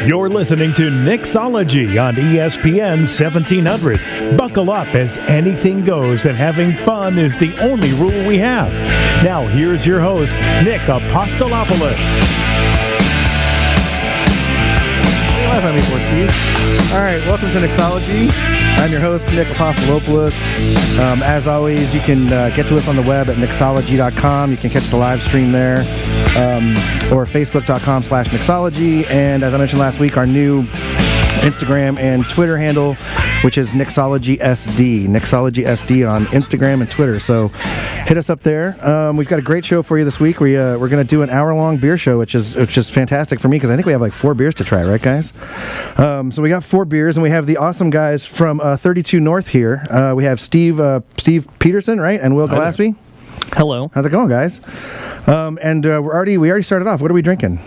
You're listening to Nicksology on ESPN 1700. Buckle up as anything goes and having fun is the only rule we have. Now here's your host, Nick Apostolopoulos. On me for Steve. All right, welcome to Nicksology. I'm your host, Nick Apostolopoulos. As always, you can get to us on the web at nicksology.com. You can catch the live stream there, or facebook.com/Nicksology. And as I mentioned last week, our new Instagram and Twitter handle, which is Nicksology SD. Nicksology SD on Instagram and Twitter. So hit us up there. We've got a great show for you this week. We're going to do an hour-long beer show, which is fantastic for me because I think we have like 4 beers to try, right, guys? So we got 4 beers, and we have the awesome guys from 32 North here. We have Steve Peterson, right, and Will Gallaspy. Hello. How's it going, guys? And we already started off. What are we drinking?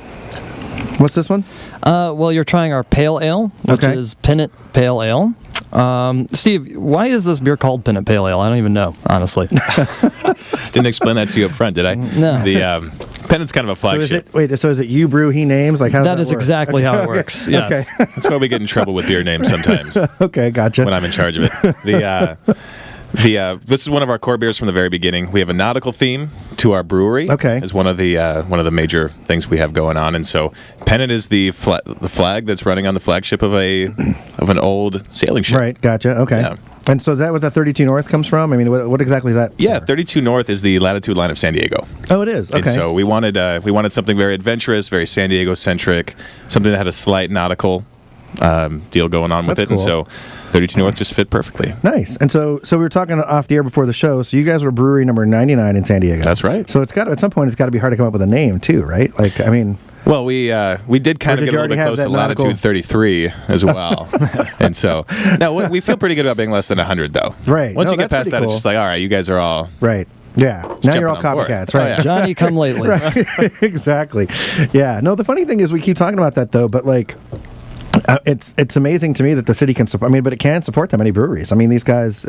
What's this one? Well, you're trying our Pale Ale, which is Pennant Pale Ale. Steve, why is this beer called Pennant Pale Ale? I don't even know, honestly. Didn't explain that to you up front, did I? No. The Pennant's kind of a flagship. So is it you brew, he names? Like, how does that is work? exactly how it works. Yes. Okay. That's why we get in trouble with beer names sometimes. Okay, gotcha. When I'm in charge of it. This is one of our core beers from the very beginning. We have a nautical theme to our brewery. Okay, is one of the major things we have going on, and so Pennant is the flag that's running on the flagship of an old sailing ship. Right, gotcha. Okay, yeah. And so is that what the 32 North comes from? I mean, what exactly is that? Yeah, 32 North is the latitude line of San Diego. Oh, it is. Okay. And so we wanted something very adventurous, very San Diego centric, something that had a slight nautical deal going on with it, cool. And so 32 North just fit perfectly. Nice. And so we were talking off the air before the show. So you guys were brewery number 99 in San Diego. That's right. So at some point it's got to be hard to come up with a name too, right? Like, I mean. Well, we did kind of get a little bit close to latitude 33 as well, and so now we feel pretty good about being less than 100 though. Right. Once you get past that, cool. It's just like, all right, you guys are all right. Yeah. Now you're all copycats, right? Oh, yeah. Johnny come lately. Right. Exactly. Yeah. No, the funny thing is we keep talking about that though, but like. It's amazing to me that the city can support. I mean, but it can support that many breweries. I mean, these guys,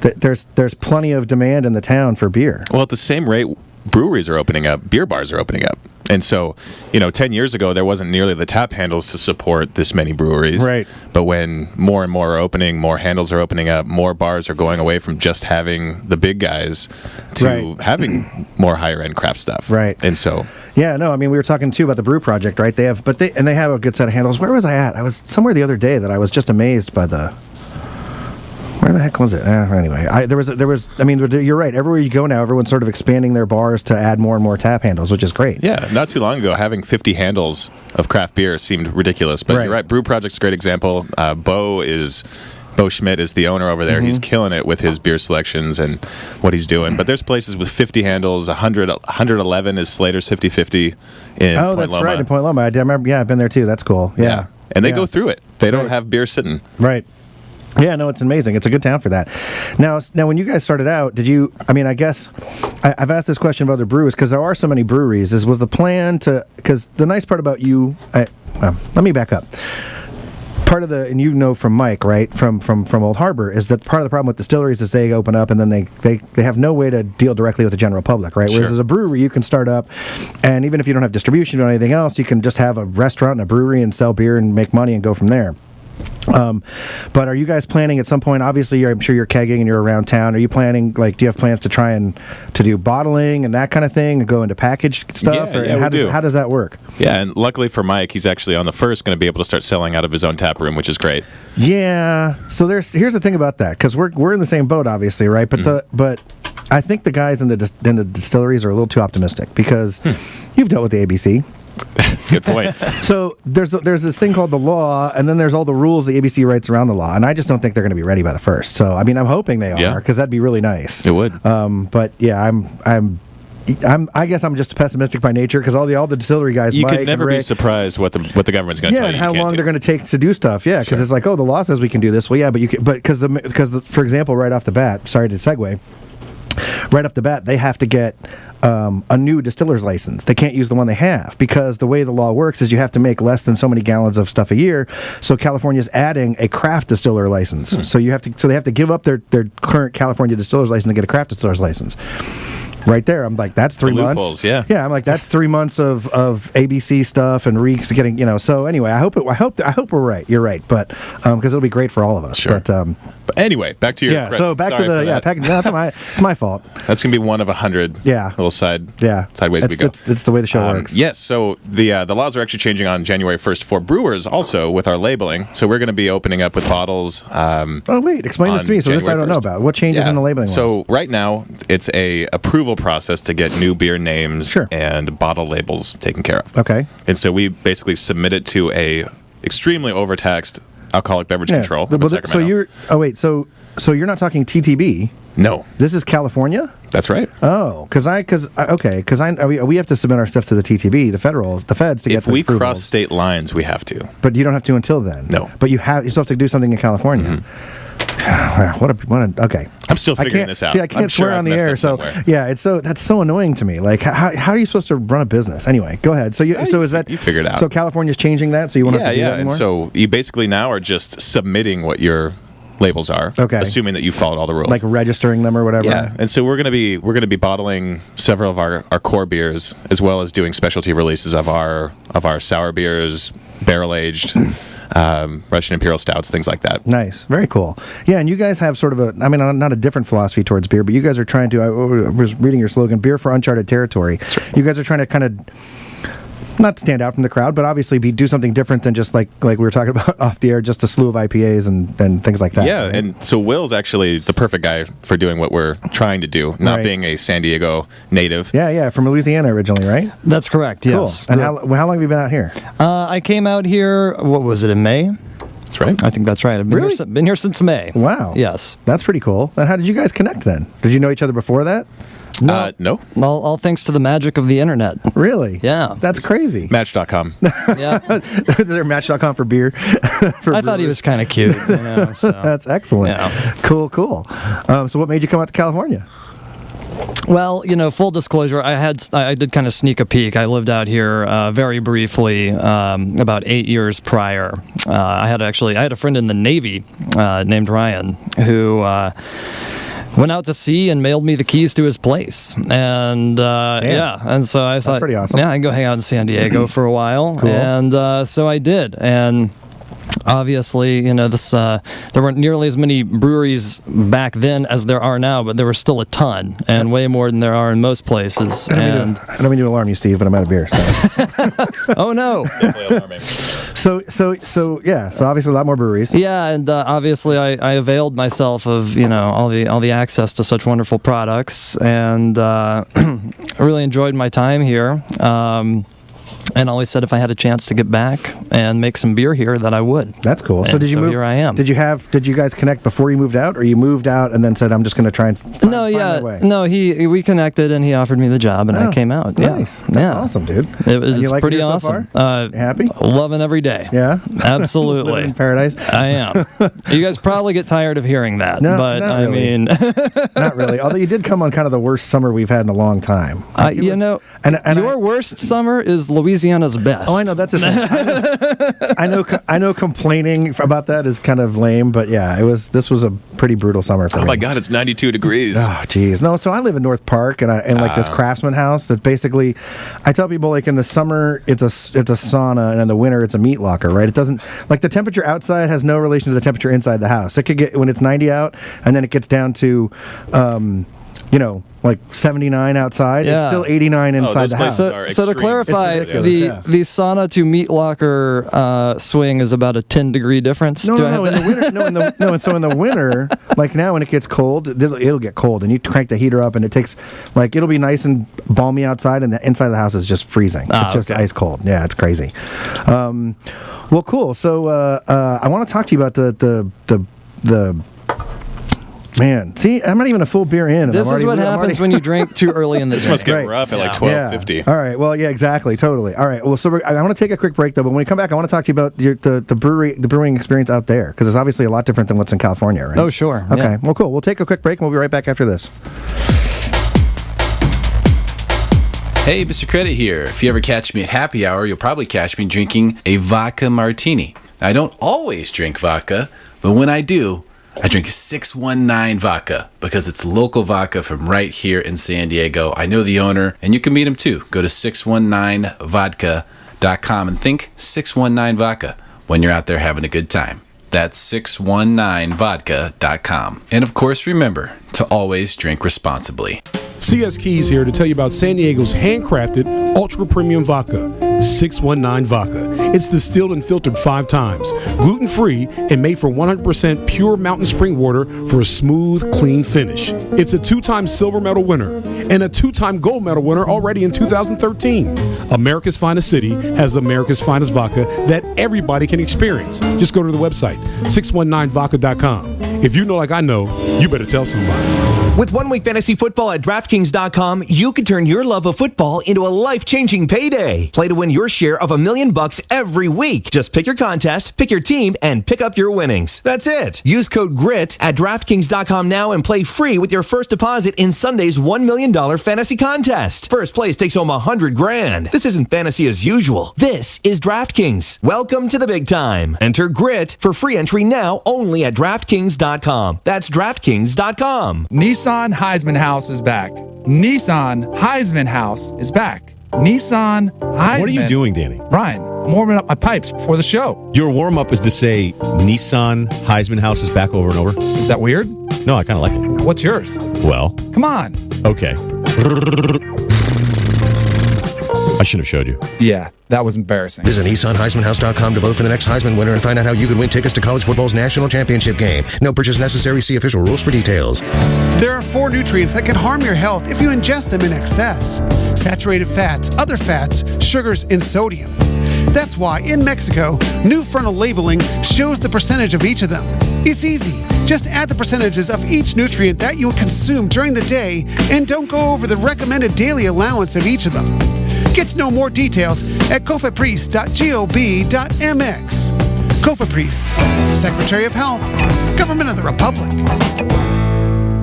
there's plenty of demand in the town for beer. Well, at the same rate, breweries are opening up, beer bars are opening up, and so 10 years ago there wasn't nearly the tap handles to support this many breweries. Right. But when more and more are opening, more handles are opening up, more bars are going away from just having the big guys to having more higher end craft stuff. Right. And so. Yeah, no, I mean, we were talking, too, about the Brew Project, right? They have a good set of handles. Where was I at? I was somewhere the other day that I was just amazed by the... Where the heck was it? Anyway, you're right. Everywhere you go now, everyone's sort of expanding their bars to add more and more tap handles, which is great. Yeah, not too long ago, having 50 handles of craft beer seemed ridiculous. But You're right, Brew Project's a great example. Bo Schmidt is the owner over there. Mm-hmm. He's killing it with his beer selections and what he's doing. But there's places with 50 handles. 111 is Slater's 50-50 in Point Loma. Oh, that's right, in Point Loma. I remember. Yeah, I've been there too. That's cool. Yeah. And they go through it. They don't have beer sitting. Right. Yeah, no, it's amazing. It's a good town for that. Now, when you guys started out, I guess I've asked this question of other brewers because there are so many breweries. Was the plan to, because the nice part about you, let me back up. Part of and from Mike, right, from Old Harbor, is that part of the problem with distilleries is they open up and then they have no way to deal directly with the general public, right? Whereas as a brewery, you can start up, and even if you don't have distribution or anything else, you can just have a restaurant and a brewery and sell beer and make money and go from there. But are you guys planning at some point? Obviously, I'm sure you're kegging and you're around town. Are you planning, do you have plans to try and to do bottling and that kind of thing and go into packaged stuff? How does that work? Yeah, and luckily for Mike, he's actually on the first going to be able to start selling out of his own tap room, which is great. Yeah. So here's the thing about that, because we're in the same boat, obviously, right? But but I think the guys in the distilleries are a little too optimistic because you've dealt with the ABC. Good point. So there's this thing called the law, and then there's all the rules the ABC writes around the law, and I just don't think they're going to be ready by the first. So I mean, I'm hoping they are, because that'd be really nice. It would. But yeah, I guess I'm just pessimistic by nature because all the distillery guys. You could never be surprised what the government's going to tell you. Yeah, and how long they're going to take to do stuff. Yeah, because it's like, the law says we can do this. Well, yeah, but because for example, right off the bat, sorry to segue. Right off the bat, they have to get a new distiller's license. They can't use the one they have because the way the law works is you have to make less than so many gallons of stuff a year. So California's adding a craft distiller license. So they have to give up their current California distiller's license to get a craft distiller's license. right there. I'm like, that's 3 months. Loopholes, yeah. Yeah, I'm like, that's 3 months of ABC stuff and getting, So anyway, I hope we're right. You're right, but because it'll be great for all of us. Sure. But anyway, back to your So back to the it's my fault. That's gonna be one of 100. Little sideways we go. That's the way the show works. Yes. So the laws are actually changing on January 1st for brewers also with our labeling. So we're going to be opening up with bottles. Explain this to me. So this I don't know about. What changes in the labeling laws? So right now it's a approval process to get new beer names and bottle labels taken care of. Okay. And so we basically submit it to a extremely overtaxed alcoholic beverage control. So you're not talking TTB? No. This is California? That's right. Oh, because we have to submit our stuff to the TTB, the feds, to get the approvals. If we cross state lines, we have to. But you don't have to until then. No. But you still have to do something in California. Mm-hmm. Okay. I'm still figuring this out. See, I can't swear on the air, so that's so annoying to me. Like, how are you supposed to run a business? Anyway, go ahead. So you figured it out. So California's changing that, so you want to do that anymore? And so you basically now are just submitting what your labels are, assuming that you followed all the rules, like registering them or whatever. Yeah, and so we're gonna be bottling several of our core beers, as well as doing specialty releases of our sour beers, barrel aged. Russian Imperial Stouts, things like that. Nice. Very cool. Yeah, and you guys have sort of not a different philosophy towards beer, but you guys are trying to, I was reading your slogan, Beer for Uncharted Territory. Right. You guys are trying to kind of not stand out from the crowd, but obviously do something different than just like we were talking about off the air, just a slew of IPAs and things like that. Yeah, right? and so Will's actually the perfect guy for doing what we're trying to do, not being a San Diego native. Yeah, from Louisiana originally, right? That's correct, yes. Cool. And how long have you been out here? I came out here, what was it, in May? That's right. I think that's right. I've been here since May. Wow. Yes. That's pretty cool. And how did you guys connect then? Did you know each other before that? No. All thanks to the magic of the internet. Really? Yeah. That's crazy. Match.com. Yeah. Is there Match.com for beer? I thought he was kind of cute. So. That's excellent. Yeah. Cool. So what made you come out to California? Well, full disclosure, I did kind of sneak a peek. I lived out here very briefly about 8 years prior. I had a friend in the Navy named Ryan who went out to sea and mailed me the keys to his place. And and so I thought, that's pretty awesome. Yeah, I can go hang out in San Diego for a while. Cool. And so I did. And obviously, there weren't nearly as many breweries back then as there are now, but there were still a ton, and way more than there are in most places. I don't mean to alarm you, Steve, but I'm out of beer. So. Oh no! Definitely alarming. So obviously a lot more breweries. Yeah, and obviously I availed myself of all the access to such wonderful products, and I really enjoyed my time here. And always said if I had a chance to get back and make some beer here, that I would. That's cool. So here I am. Did you guys connect before you moved out, or you moved out and then said I'm just going to try and find my way? No, we connected and he offered me the job and I came out. Nice. Yeah. That's awesome, dude. It was like pretty it awesome. So far? You happy? Loving every day. Yeah. Absolutely. Living in paradise. I am. You guys probably get tired of hearing that, but I mean, not really. Although you did come on kind of the worst summer we've had in a long time. And your worst summer is Louisiana's best. Oh, I know that's a thing. I know complaining about that is kind of lame, but yeah, this was a pretty brutal summer for me. Oh my God, it's 92 degrees. Oh geez, no. So I live in North Park, and like this Craftsman house that basically, I tell people like in the summer it's a sauna, and in the winter it's a meat locker, right? It doesn't like the temperature outside has no relation to the temperature inside the house. It could get when it's 90 out, and then it gets down to, like 79 outside. Yeah. It's still 89 inside the house. So to clarify, the sauna to meat locker swing is about a 10-degree difference. In the winter, like now when it gets cold, it'll get cold, and you crank the heater up, and it takes it'll be nice and balmy outside, and the inside of the house is just freezing. It's just ice cold. Yeah, it's crazy. Well, cool. So I want to talk to you about the Man, see, I'm not even a full beer in. This is what happens when you drink too early in the day. This must get rough at like 12:50. Yeah. All right. Well, yeah, exactly. Totally. All right. Well, so I want to take a quick break, though. But when we come back, I want to talk to you about the brewing experience out there, because it's obviously a lot different than what's in California, right? Oh, sure. Okay. Yeah. Well, cool. We'll take a quick break, and we'll be right back after this. Hey, Mr. Credit here. If you ever catch me at happy hour, you'll probably catch me drinking a vodka martini. I don't always drink vodka, but when I do, I drink 619 vodka because it's local vodka from right here in San Diego. I know the owner, and you can meet him too. Go to 619vodka.com and think 619 vodka when you're out there having a good time. That's 619vodka.com. And of course, remember to always drink responsibly. CS Keys here to tell you about San Diego's handcrafted ultra premium vodka, 619 Vodka. It's distilled and filtered 5 times, gluten-free, and made from 100% pure mountain spring water for a smooth, clean finish. It's a 2-time silver medal winner and a 2-time gold medal winner already in 2013. America's Finest City has America's Finest Vodka that everybody can experience. Just go to the website, 619vodka.com. If you know like I know, you better tell somebody. With 1 Week Fantasy Football at DraftKings.com, you can turn your love of football into a life-changing payday. Play to win your share of $1 million every week. Just pick your contest, pick your team, and pick up your winnings. That's it. Use code GRIT at DraftKings.com now and play free with your first deposit in Sunday's $1 million fantasy contest. First place takes home $100,000. This isn't fantasy as usual. This is DraftKings. Welcome to the big time. Enter GRIT for free entry now only at DraftKings.com. That's DraftKings.com. Nissan Heisman House is back. Nissan Heisman House is back. Nissan Heisman. What are you doing, Danny? Brian, I'm warming up my pipes before the show. Your warm-up is to say Nissan Heisman House is back over and over? Is that weird? No, I kind of like it. What's yours? Well. Come on. Okay. I should have showed you. Yeah, that was embarrassing. Visit NissanHeismanHouse.com to vote for the next Heisman winner and find out how you can win tickets to college football's national championship game. No purchase necessary. See official rules for details. There are 4 nutrients that can harm your health if you ingest them in excess: saturated fats, other fats, sugars, and sodium. That's why in Mexico, new frontal labeling shows the percentage of each of them. It's easy. Just add the percentages of each nutrient that you consume during the day and don't go over the recommended daily allowance of each of them. Get to know more details at cofepris.gov.mx. Cofepris, Secretary of Health, Government of the Republic.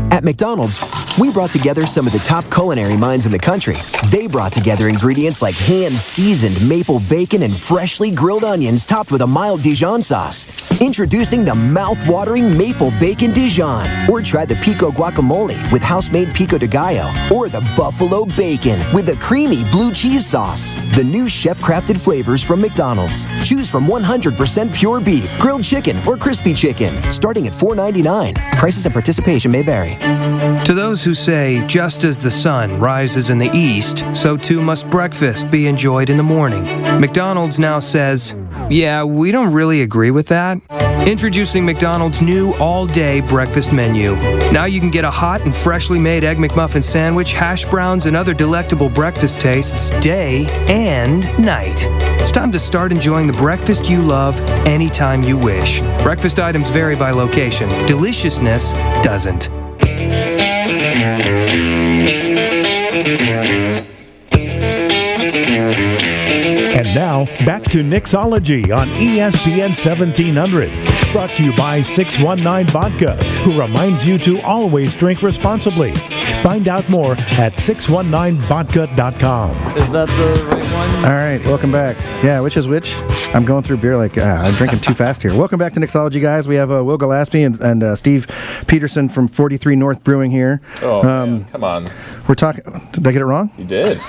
At McDonald's, we brought together some of the top culinary minds in the country. They brought together ingredients like hand-seasoned maple bacon and freshly grilled onions topped with a mild Dijon sauce. Introducing the mouth-watering Maple Bacon Dijon. Or try the Pico Guacamole with house-made Pico de Gallo. Or the Buffalo Bacon with a creamy blue cheese sauce. The new chef-crafted flavors from McDonald's. Choose from 100% pure beef, grilled chicken, or crispy chicken. Starting at $4.99. Prices and participation may vary. To those who say, just as the sun rises in the east, so too must breakfast be enjoyed in the morning, McDonald's now says, yeah, we don't really agree with that. Introducing McDonald's new all-day breakfast menu. Now you can get a hot and freshly made Egg McMuffin sandwich, hash browns, and other delectable breakfast tastes day and night. It's time to start enjoying the breakfast you love anytime you wish. Breakfast items vary by location. Deliciousness doesn't. And now, back to Nicksology on ESPN 1700. Brought to you by 619 Vodka, who reminds you to always drink responsibly. Find out more at 619vodka.com. Is that the right one? All right, welcome back. Yeah, which is which? I'm going through beer like I'm drinking too fast here. Welcome back to Nicksology, guys. We have Will Gallaspy and Steve Peterson from 43 North Brewing here. Oh, man. Come on. We're talking. Did I get it wrong? You did.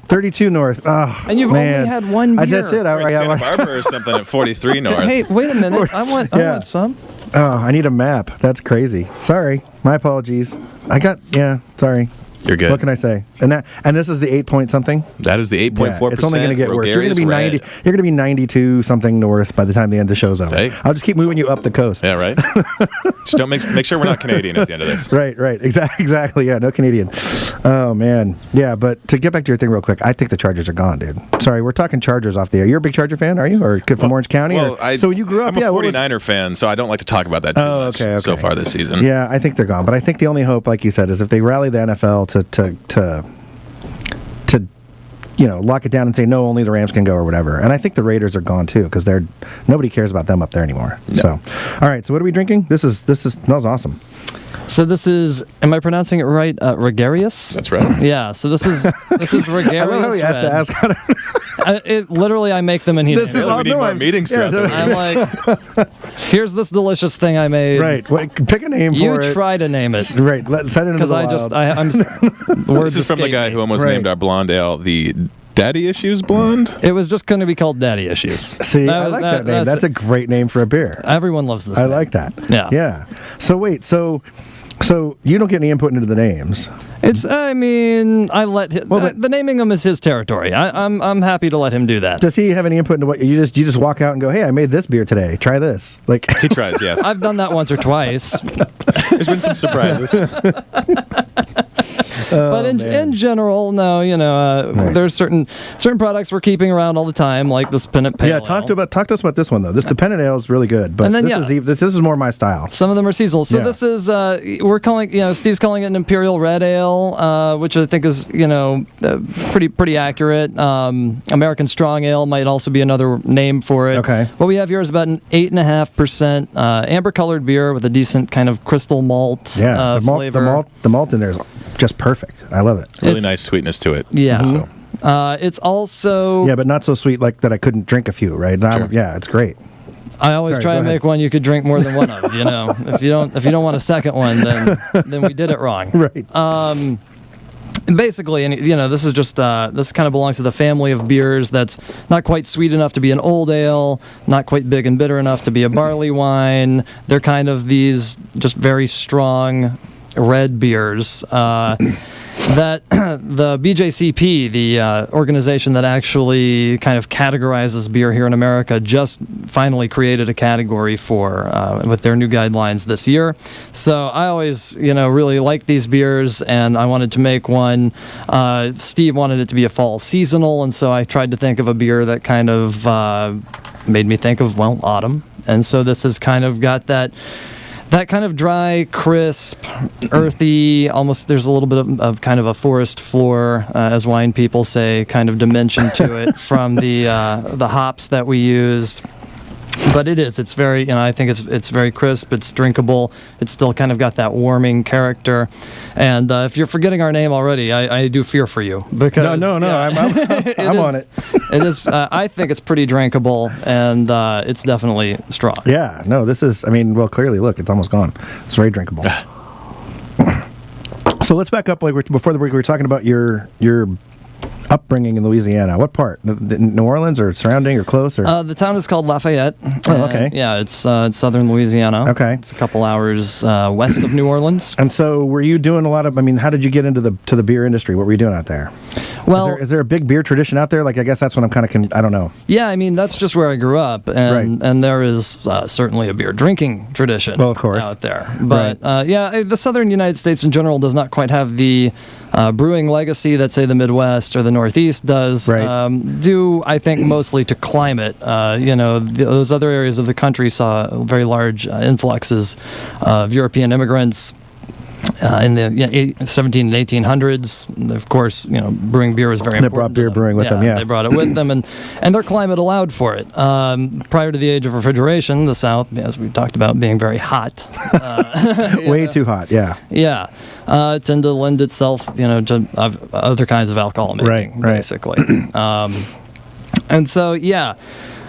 32 North. Oh, and you've man. only had one beer. That's it. Santa Barbara or something at 43 North. Hey, wait a minute. I want some. Oh, I need a map. That's crazy. Sorry. My apologies. Sorry. You're good. What can I say? And this is the 8 something? That is the 8.4%. Yeah, it's only going to get worse. You're going to be 90. You're going to be 92 something north by the time the end of the show's over. Hey. I'll just keep moving you up the coast. Yeah, right. Just don't make sure we're not Canadian at the end of this. Right. Exactly. Yeah, no Canadian. Oh man. Yeah, but to get back to your thing real quick, I think the Chargers are gone, dude. Sorry, we're talking Chargers off the air. You're a big Charger fan, are you? Or from Orange County? So when you grew up, I'm a 49er fan, so I don't like to talk about that too much so far this season. Yeah, I think they're gone. But I think the only hope, like you said, is if they rally the NFL to lock it down and say no, only the Rams can go or whatever. And I think the Raiders are gone too because nobody cares about them up there anymore. No. So, all right. So what are we drinking? This smells awesome. So this is, am I pronouncing it right? Regarius? That's right. Yeah. So this is Regarius. I love how he has to ask how to. Literally, I make them and he. This is we need more meetings throughout the week. I'm like, here's this delicious thing I made. Right. Well, pick a name for it. You try to name it. Right. Send it into the wild. I'm. This is from the guy who almost named our blonde ale the Daddy Issues Blonde. It was just going to be called Daddy Issues. See, I like that name. That's a great name for a beer. Everyone loves this. I like that. Yeah. Yeah. So wait. So you don't get any input into the names. I let him, the naming them is his territory. I'm happy to let him do that. Does he have any input into what you just walk out and go, hey, I made this beer today. Try this. Like he tries, yes. I've done that once or twice. There's been some surprises. But in general, no, there's certain products we're keeping around all the time, like this Pennant Pale Ale. Talk to us about this one though. This Dependent Ale is really good, but this is more my style. Some of them are seasonal. So this is we're calling, Steve's calling it an Imperial Red Ale, which I think is pretty accurate. American Strong Ale might also be another name for it. Okay. What we have here is about an 8.5% amber colored beer with a decent kind of crystal malt flavor. The malt in there is just perfect. I love it. Really nice sweetness to it. Yeah. Mm-hmm. It's also but not so sweet like that I couldn't drink a few. Right? Sure. Yeah, it's great. I always try to make one you could drink more than one of. If you don't want a second one, then we did it wrong. Right. Basically, and this is just this kind of belongs to the family of beers that's not quite sweet enough to be an old ale, not quite big and bitter enough to be a barley wine. They're kind of these just very strong red beers that the BJCP, the organization that actually kind of categorizes beer here in America, just finally created a category for with their new guidelines this year. So I always, really like these beers, and I wanted to make one. Steve wanted it to be a fall seasonal, and so I tried to think of a beer that kind of made me think of, autumn. And so this has kind of got that kind of dry, crisp, earthy, almost there's a little bit of kind of a forest floor, as wine people say, kind of dimension to it from the hops that we used. But it's very, I think it's very crisp, it's drinkable, it's still kind of got that warming character. And if you're forgetting our name already, I do fear for you. Because No, I'm on it. It is, I think it's pretty drinkable, and it's definitely strong. Yeah, no, this is, clearly, look, it's almost gone. It's very drinkable. So let's back up, before the break, we were talking about your upbringing in Louisiana. What part? New Orleans or surrounding or close? Or? The town is called Lafayette. Oh, okay. Yeah, it's southern Louisiana. Okay. It's a couple hours west of New Orleans. And so were you doing a lot of, how did you get into the beer industry? What were you doing out there? Well, is there a big beer tradition out there? I guess that's what I'm kind of, I don't know. Yeah, that's just where I grew up. And there is certainly a beer drinking tradition of course. Out there. But the southern United States in general does not quite have the brewing legacy that, say, the Midwest or the Northeast does, due, I think, mostly to climate. Those other areas of the country saw very large influxes of European immigrants in the 17 and 1800s. Of course, brewing beer was very important. They brought beer brewing with them, yeah. They brought it with them, and their climate allowed for it. Prior to the age of refrigeration, the South, as we talked about, being very hot. Way too hot, yeah. Yeah. Tend to lend itself, to other kinds of alcohol making, basically. And so,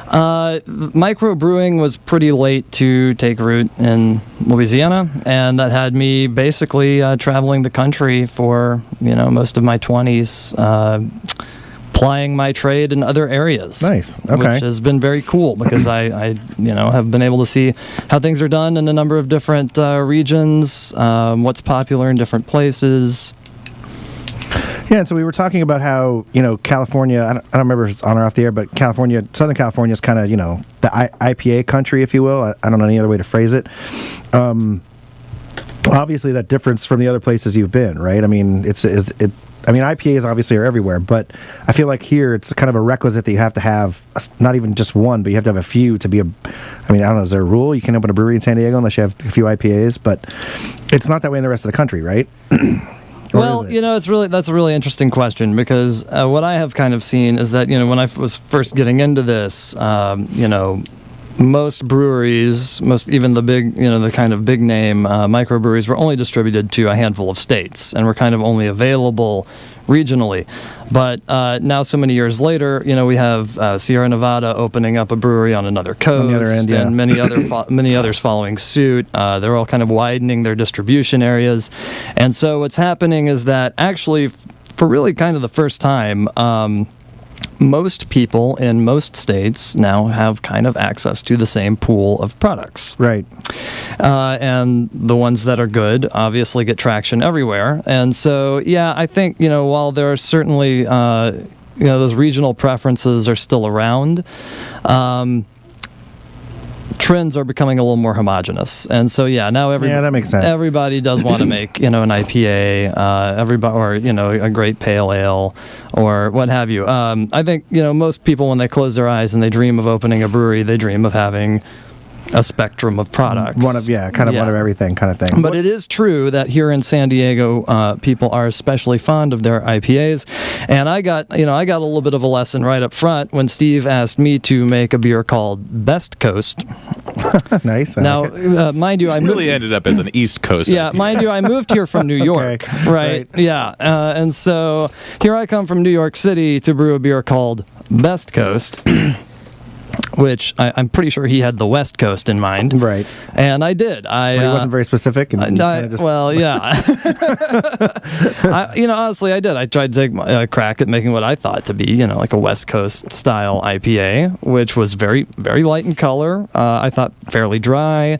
microbrewing was pretty late to take root in Louisiana, and that had me basically traveling the country for, most of my 20s, plying my trade in other areas. Nice. Okay. Which has been very cool because I have been able to see how things are done in a number of different regions, what's popular in different places. Yeah, and so we were talking about how, California, I don't remember if it's on or off the air, but Southern California is kind of, the IPA country, if you will. I don't know any other way to phrase it. Obviously, that difference from the other places you've been, right? IPAs obviously are everywhere, but I feel like here it's kind of a requisite that you have to have, not even just one, but you have to have a few to be I don't know, is there a rule? You can't open a brewery in San Diego unless you have a few IPAs, but it's not that way in the rest of the country, right? Well, that's a really interesting question because what I have kind of seen is that, when I was first getting into this, most breweries, even the big, the kind of big name microbreweries, were only distributed to a handful of states and were kind of only available regionally. But now, so many years later, we have Sierra Nevada opening up a brewery on another coast, on the other end, and many others following suit. They're all kind of widening their distribution areas, and so what's happening is that actually, for really kind of the first time, most people in most states now have kind of access to the same pool of products. Right. And the ones that are good obviously get traction everywhere. And so, yeah, I think, while there are certainly, those regional preferences are still around, trends are becoming a little more homogenous, and so now that makes sense. Everybody does want to make an IPA, or a great pale ale, or what have you. I think most people, when they close their eyes and they dream of opening a brewery, they dream of having a spectrum of products. One of everything kind of thing. But it is true that here in San Diego, people are especially fond of their IPAs. And I got a little bit of a lesson right up front when Steve asked me to make a beer called Best Coast. Nice. Now, mind you, I really ended up as an East Coast. Yeah, mind you, I moved here from New York, right? Yeah, and so here I come from New York City to brew a beer called Best Coast. Which I'm pretty sure he had the West Coast in mind. Right. And I did. But he wasn't very specific. Well, yeah. Honestly, I did. I tried to take a crack at making what I thought to be, like a West Coast style IPA, which was very, very light in color. I thought fairly dry.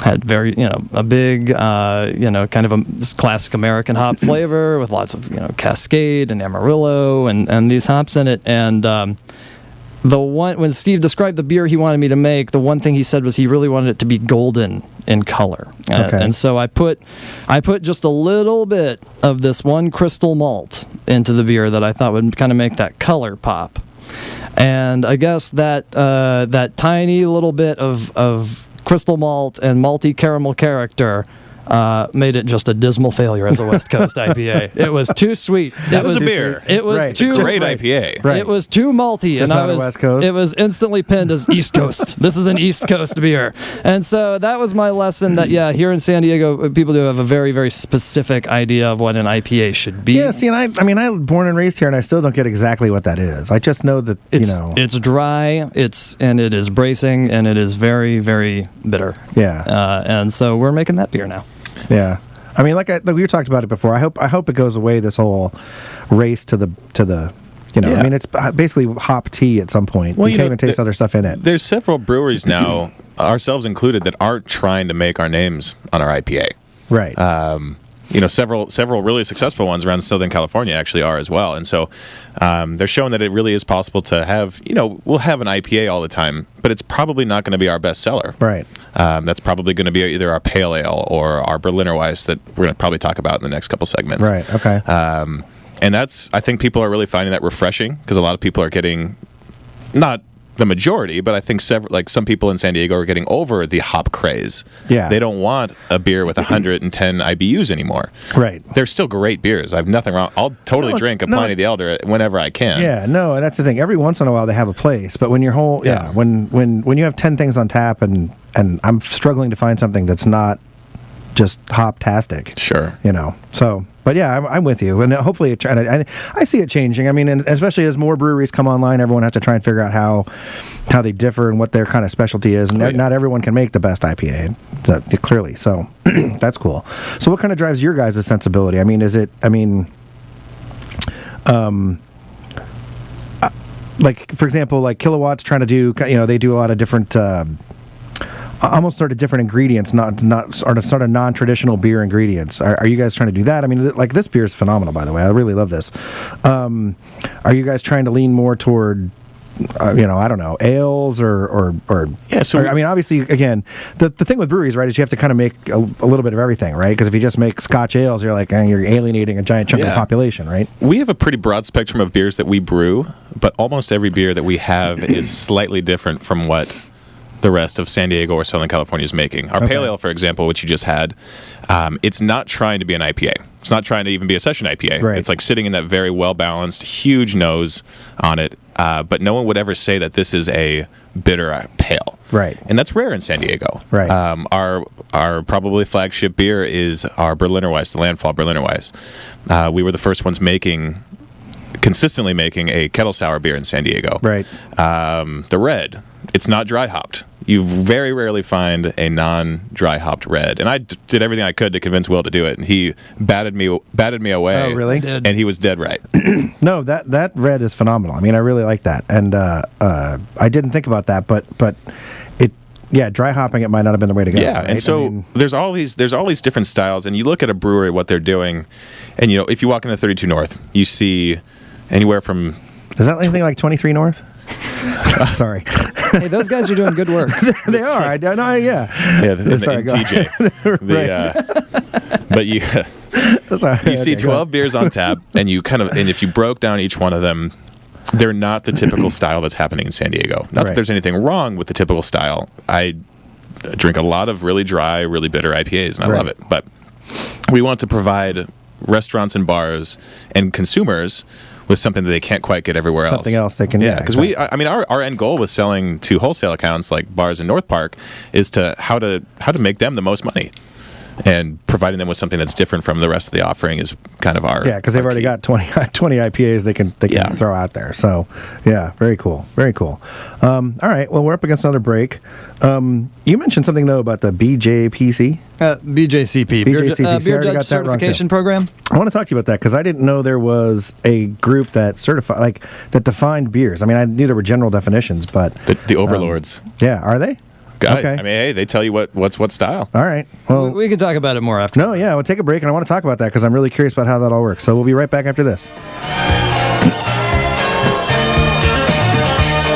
Had very, a big, kind of a classic American hop flavor with lots of, Cascade and Amarillo and these hops in it. And, when Steve described the beer he wanted me to make, the one thing he said was he really wanted it to be golden in color. And so I put just a little bit of this one crystal malt into the beer that I thought would kind of make that color pop. And I guess that tiny little bit of crystal malt and malty caramel character made it just a dismal failure as a West Coast IPA. It was too sweet. It was a beer. It was too great IPA. Right. It was too malty, just and West Coast. It was instantly pinned as East Coast. This is an East Coast beer, and so that was my lesson. That here in San Diego, people do have a very, very specific idea of what an IPA should be. Yeah, see, and I'm born and raised here, and I still don't get exactly what that is. I just know that it's dry, and it is bracing, and it is very, very bitter. Yeah, and so we're making that beer now. Yeah, I mean, like we talked about it before. I hope it goes away. This whole race to the. I mean, it's basically hop tea at some point. Well, you can't even taste other stuff in it. There's several breweries now, ourselves included, that aren't trying to make our names on our IPA. Right. Several really successful ones around Southern California actually are as well. And so they're showing that it really is possible to have, we'll have an IPA all the time, but it's probably not going to be our best seller. Right. That's probably going to be either our pale ale or our Berliner Weiss that we're going to probably talk about in the next couple segments. Right, okay. And I think people are really finding that refreshing because a lot of people are getting, not the majority, but I think some people in San Diego are getting over the hop craze. Yeah. They don't want a beer with 110 IBUs anymore. Right. They're still great beers. I have nothing wrong. I'll totally drink a Pliny the Elder whenever I can. Yeah, no, that's the thing. Every once in a while they have a place, but when your whole when you have 10 things on tap and I'm struggling to find something that's not just hop-tastic. Sure. So, but yeah, I'm with you. And hopefully, I see it changing. I mean, and especially as more breweries come online, everyone has to try and figure out how they differ and what their kind of specialty is. And not everyone can make the best IPA, clearly. So, that's cool. So, what kind of drives your guys' sensibility? I mean, like, for example, like Kilowatt's trying to do, they do a lot of different... almost sort of different ingredients, not sort of non-traditional beer ingredients. Are you guys trying to do that? I mean, like this beer is phenomenal, by the way. I really love this. Are you guys trying to lean more toward, I don't know, ales or yeah? So I mean, obviously, again, the thing with breweries, right, is you have to kind of make a little bit of everything, right? Because if you just make Scotch ales, you're like you're alienating a giant chunk of the population, right? We have a pretty broad spectrum of beers that we brew, but almost every beer that we have is slightly different from what the rest of San Diego or Southern California is making. Our Pale Ale, for example, which you just had, it's not trying to be an IPA. It's not trying to even be a session IPA. Right. It's like sitting in that very well-balanced, huge nose on it, but no one would ever say that this is a bitter pale. Right. And that's rare in San Diego. Right. Our probably flagship beer is our Berliner Weiss, the Landfall Berliner Weiss. We were the first ones consistently making a kettle sour beer in San Diego. Right. The red, it's not dry hopped. You very rarely find a non-dry hopped red, and I did everything I could to convince Will to do it, and he batted me away. Oh, really? And he was dead right. No, that red is phenomenal. I mean, I really like that, and I didn't think about that, but it, dry hopping it might not have been the way to go. Yeah, right? and so there's all these different styles, and you look at a brewery, what they're doing, and if you walk into 32 North, you see anywhere from. Is that anything like 23 North? Sorry. Hey, those guys are doing good work. They are. I don't know. Yeah. Yeah. Sorry, and TJ. But you see 12 beers on tap, and and if you broke down each one of them, they're not the typical style that's happening in San Diego. Not that there's anything wrong with the typical style. I drink a lot of really dry, really bitter IPAs, and I love it. But we want to provide restaurants and bars and consumers with something that they can't quite get everywhere else. Something else they can. Yeah, because our end goal with selling to wholesale accounts like bars in North Park is to how to make them the most money, and providing them with something that's different from the rest of the offering is kind of our because they've already got 20 IPAs they can throw out there. So very cool. All right, well, we're up against another break. You mentioned something though about the BJPC. BJCP, Beer Judge Certification Program. I want to talk to you about that because I didn't know there was a group that certified, that defined beers. I mean, I knew there were general definitions, but the overlords. Are they? Okay. I mean, hey, they tell you what's what style. All right. Well, we can talk about it more after. No, we'll take a break, and I want to talk about that because I'm really curious about how that all works. So we'll be right back after this.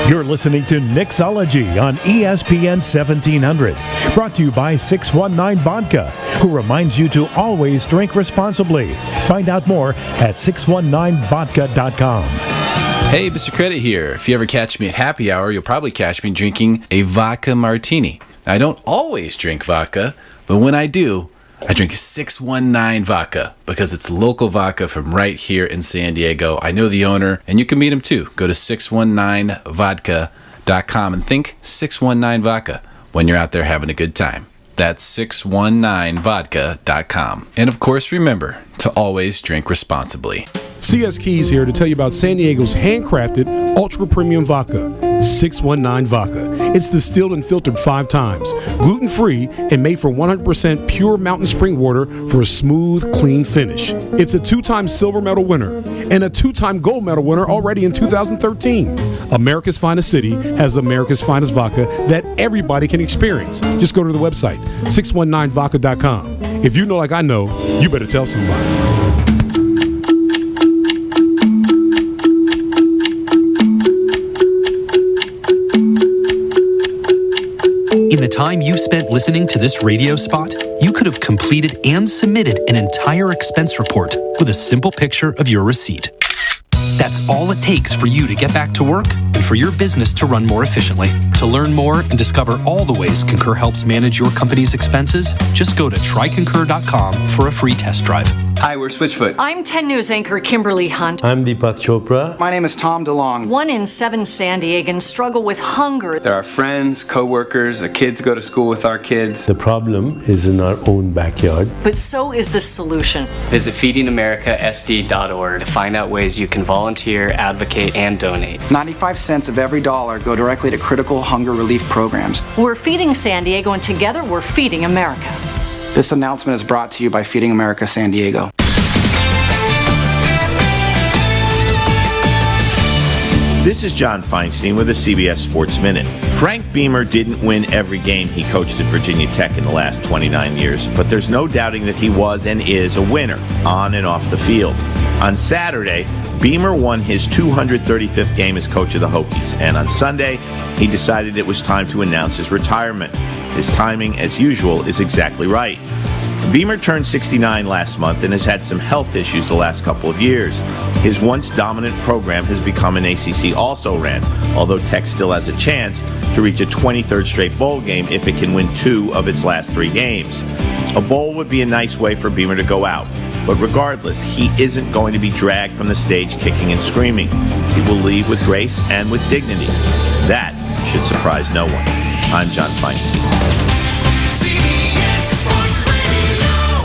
You're listening to Nicksology on ESPN 1700. Brought to you by 619 Vodka, who reminds you to always drink responsibly. Find out more at 619vodka.com. Hey, Mr. Credit here. If you ever catch me at happy hour, you'll probably catch me drinking a vodka martini. Now, I don't always drink vodka, but when I do, I drink 619 Vodka because it's local vodka from right here in San Diego. I know the owner, and you can meet him too. Go to 619vodka.com and think 619 Vodka when you're out there having a good time. That's 619vodka.com. And of course, remember to always drink responsibly. CS Keys here to tell you about San Diego's handcrafted ultra premium vodka, 619 Vodka. It's distilled and filtered 5 times, gluten-free, and made from 100% pure mountain spring water for a smooth, clean finish. It's a 2-time silver medal winner and a 2-time gold medal winner already in 2013. America's finest city has America's finest vodka that everybody can experience. Just go to the website, 619vodka.com. If you know like I know, you better tell somebody. In the time you spent listening to this radio spot, you could have completed and submitted an entire expense report with a simple picture of your receipt. That's all it takes for you to get back to work and for your business to run more efficiently. To learn more and discover all the ways Concur helps manage your company's expenses, just go to tryconcur.com for a free test drive. Hi, we're Switchfoot. I'm 10 News anchor Kimberly Hunt. I'm Deepak Chopra. My name is Tom DeLong. 1 in 7 San Diegans struggle with hunger. There are friends, co-workers, our kids go to school with our kids. The problem is in our own backyard. But so is the solution. Visit feedingamericasd.org to find out ways you can volunteer, advocate, and donate. 95 cents of every dollar go directly to critical hunger relief programs. We're feeding San Diego, and together we're feeding America. This announcement is brought to you by Feeding America San Diego. This is John Feinstein with a CBS Sports Minute. Frank Beamer didn't win every game he coached at Virginia Tech in the last 29 years, but there's no doubting that he was and is a winner on and off the field. On Saturday, Beamer won his 235th game as coach of the Hokies, and on Sunday, he decided it was time to announce his retirement. His timing, as usual, is exactly right. Beamer turned 69 last month and has had some health issues the last couple of years. His once dominant program has become an ACC also-ran, although Tech still has a chance to reach a 23rd straight bowl game if it can win 2 of its last 3 games. A bowl would be a nice way for Beamer to go out, but regardless, he isn't going to be dragged from the stage kicking and screaming. He will leave with grace and with dignity. That should surprise no one. I'm John Feinstein.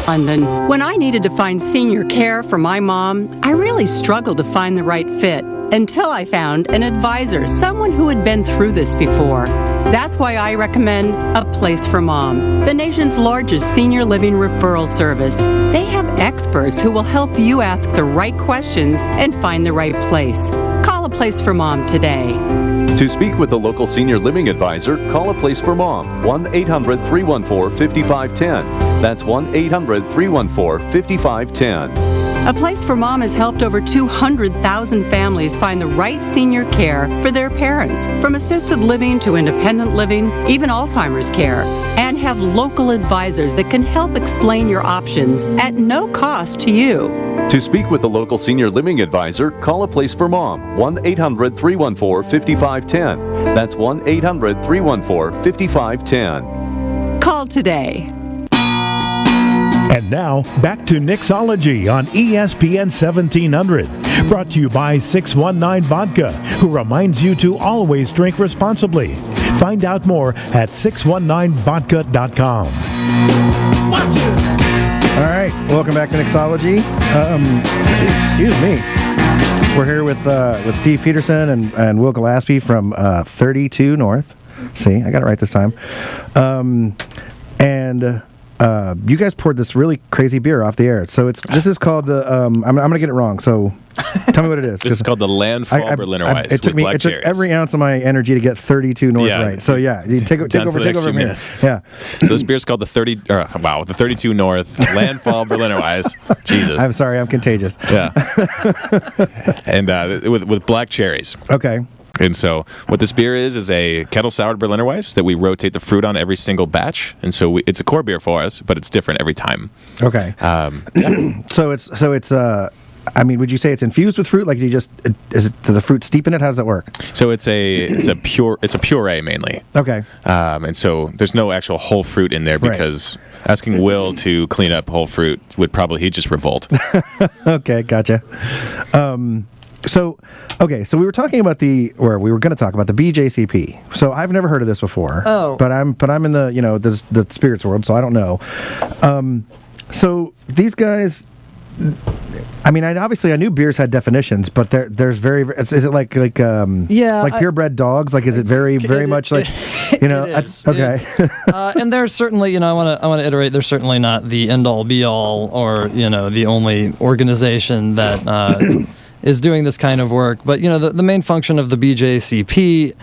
London. When I needed to find senior care for my mom, I really struggled to find the right fit until I found an advisor, someone who had been through this before. That's why I recommend A Place for Mom, the nation's largest senior living referral service. They have experts who will help you ask the right questions and find the right place. Call A Place for Mom today. To speak with a local senior living advisor, call A Place for Mom, 1-800-314-5510. That's 1-800-314-5510. A Place for Mom has helped over 200,000 families find the right senior care for their parents, from assisted living to independent living, even Alzheimer's care, and have local advisors that can help explain your options at no cost to you. To speak with a local senior living advisor, call A Place for Mom, 1-800-314-5510. That's 1-800-314-5510. Call today. And now, back to Nicksology on ESPN 1700. Brought to you by 619 Vodka, who reminds you to always drink responsibly. Find out more at 619vodka.com. All right, welcome back to Nicksology. Excuse me. We're here with Steve Peterson and Will Gallaspy from 32 North. See, I got it right this time. You guys poured this really crazy beer off the air. So this is called the I'm going to get it wrong. So tell me what it is. This is called the Landfall Berliner Weiss. It took every ounce of my energy to get 32 North right. So yeah, you take over minutes. Yeah. So this beer is called the 32 North Landfall Berliner Weiss. Jesus. I'm sorry, I'm contagious. Yeah. And with black cherries. Okay. And so what this beer is a kettle-soured Berliner Weiss that we rotate the fruit on every single batch. And so it's a core beer for us, but it's different every time. Okay. So it's would you say it's infused with fruit? Like, is the fruit steep in it? How does that work? So it's a puree mainly. Okay. And so there's no actual whole fruit in there because asking Will to clean up whole fruit he'd just revolt. Okay, gotcha. So we were talking about we were going to talk about the BJCP. So I've never heard of this before. Oh. But I'm in the spirits world, so I don't know. So these guys, I knew beers had definitions, but there's is it like purebred dogs? Like, is it very much like, It is. Okay. And there's certainly, I want to iterate, there's certainly not the end all be all or, the only organization that is doing this kind of work. But, the main function of the BJCP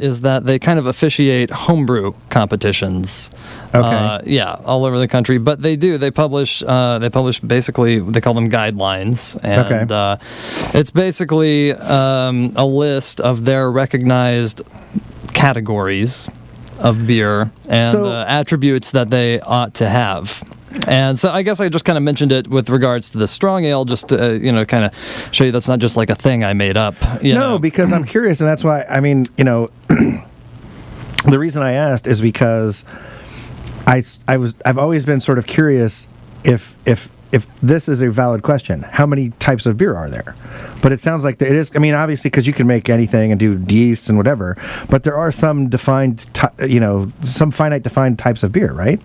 is that they kind of officiate homebrew competitions. Okay. All over the country. But they publish basically, they call them guidelines. And it's basically a list of their recognized categories of beer and attributes that they ought to have. And so I guess I just kind of mentioned it with regards to the strong ale, just to, kind of show you that's not just like a thing I made up. Because I'm curious, and that's why, the reason I asked is because I've always been sort of curious if this is a valid question. How many types of beer are there? But it sounds like it is. Obviously, because you can make anything and do yeasts and whatever. But there are some defined, some finite defined types of beer, right?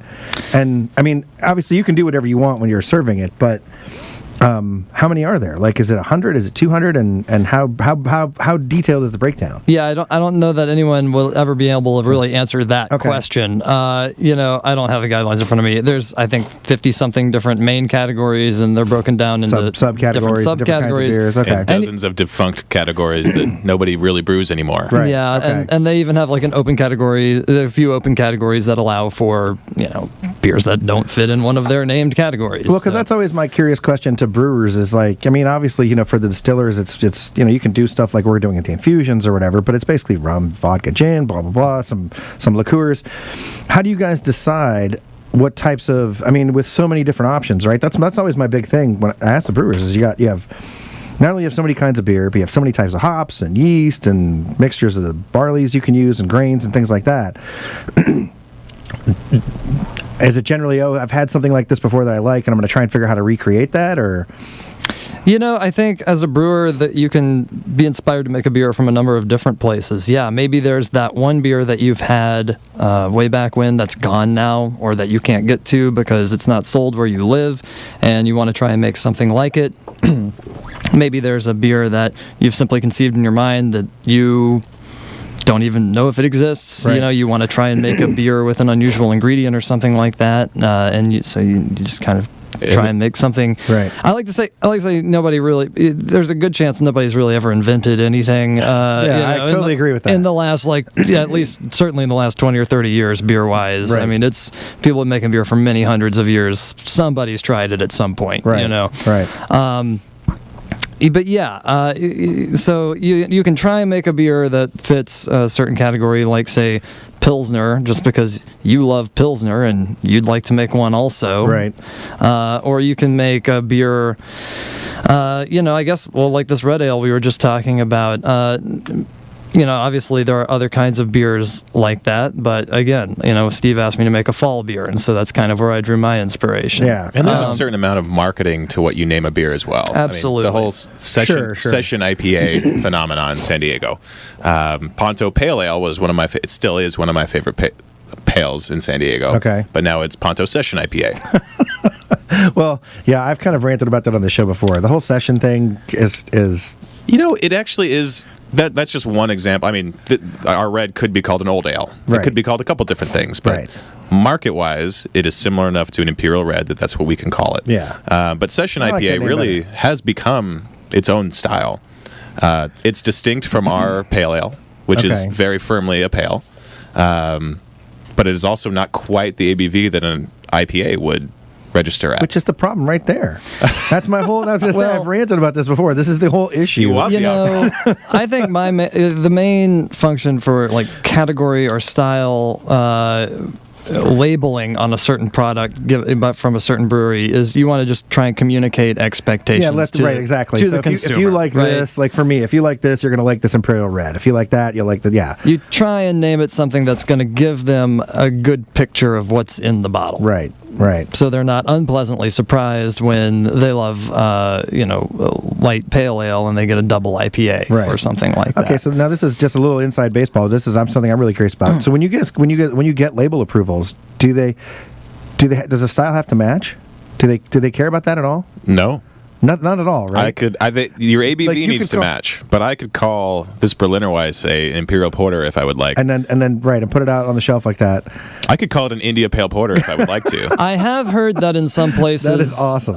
And obviously, you can do whatever you want when you're serving it. But how many are there? Like, is it 100? Is it 200? And how detailed is the breakdown? Yeah, I don't know that anyone will ever be able to really answer that question. I don't have the guidelines in front of me. There's, I think, 50-something different main categories, and they're broken down into subcategories. Different subcategories. And dozens of defunct categories that nobody really brews anymore. Right. Yeah, and they even have like an open category. There are a few open categories that allow for beers that don't fit in one of their named categories. Well, because that's always my curious question to brewers is like, obviously, for the distillers, it's you can do stuff like we're doing at the infusions or whatever, but it's basically rum, vodka, gin, blah, blah, blah, some liqueurs. How do you guys decide what types of, I mean, with so many different options, right? That's always my big thing when I ask the brewers is you have not only have so many kinds of beer, but you have so many types of hops and yeast and mixtures of the barleys you can use and grains and things like that. Is it generally, I've had something like this before that I like, and I'm going to try and figure out how to recreate that, or? I think as a brewer that you can be inspired to make a beer from a number of different places. Yeah, maybe there's that one beer that you've had way back when that's gone now, or that you can't get to because it's not sold where you live, and you want to try and make something like it. Maybe there's a beer that you've simply conceived in your mind that you don't even know if it exists. Right. You want to try and make a beer with an unusual ingredient or something like that, so you just kind of try and make something. Right. I like to say nobody really. There's a good chance nobody's really ever invented anything. I totally agree with that. In the last, at least certainly in the last 20 or 30 years, beer wise. Right. I mean, it's people have been making beer for many hundreds of years. Somebody's tried it at some point. Right. Right. But yeah, so you can try and make a beer that fits a certain category, like say Pilsner, just because you love Pilsner and you'd like to make one also. Right. Or you can make a beer, I guess, like this red ale we were just talking about. Obviously there are other kinds of beers like that, but again, Steve asked me to make a fall beer, and so that's kind of where I drew my inspiration. Yeah. And there's a certain amount of marketing to what you name a beer as well. Absolutely. I mean, the whole session IPA phenomenon in San Diego. Ponto Pale Ale was it still is one of my favorite pales in San Diego. Okay. But now it's Ponto Session IPA. Well, yeah, I've kind of ranted about that on the show before. The whole session thing is it actually is. That's just one example. I mean, our red could be called an old ale. Right. It could be called a couple different things. But market-wise, it is similar enough to an Imperial Red that's what we can call it. Yeah. But Session IPA really has become its own style. It's distinct from our Pale Ale, which is very firmly a pale. But it is also not quite the ABV that an IPA would register at. Which is the problem right there. That's my whole. I was going to say I've ranted about this before. This is the whole issue. I think the main function for category or style labeling on a certain product, but from a certain brewery, is you want to just try and communicate expectations exactly. to so the consumer. If you like this, like for me, if you like this, you're going to like this Imperial Red. If you like that, you'll like the, You try and name it something that's going to give them a good picture of what's in the bottle. Right. So they're not unpleasantly surprised when they love, light pale ale and they get a double IPA or something like that. Okay, so now this is just a little inside baseball. This is something I'm really curious about. So when you get label approvals, does the style have to match? Do they care about that at all? No. Not at all, right? Your ABV needs to match, but I could call this Berliner Weiss a Imperial Porter if I would like. And then and put it out on the shelf like that. I could call it an India Pale Porter if I would like to. I have heard that in some places. That is awesome.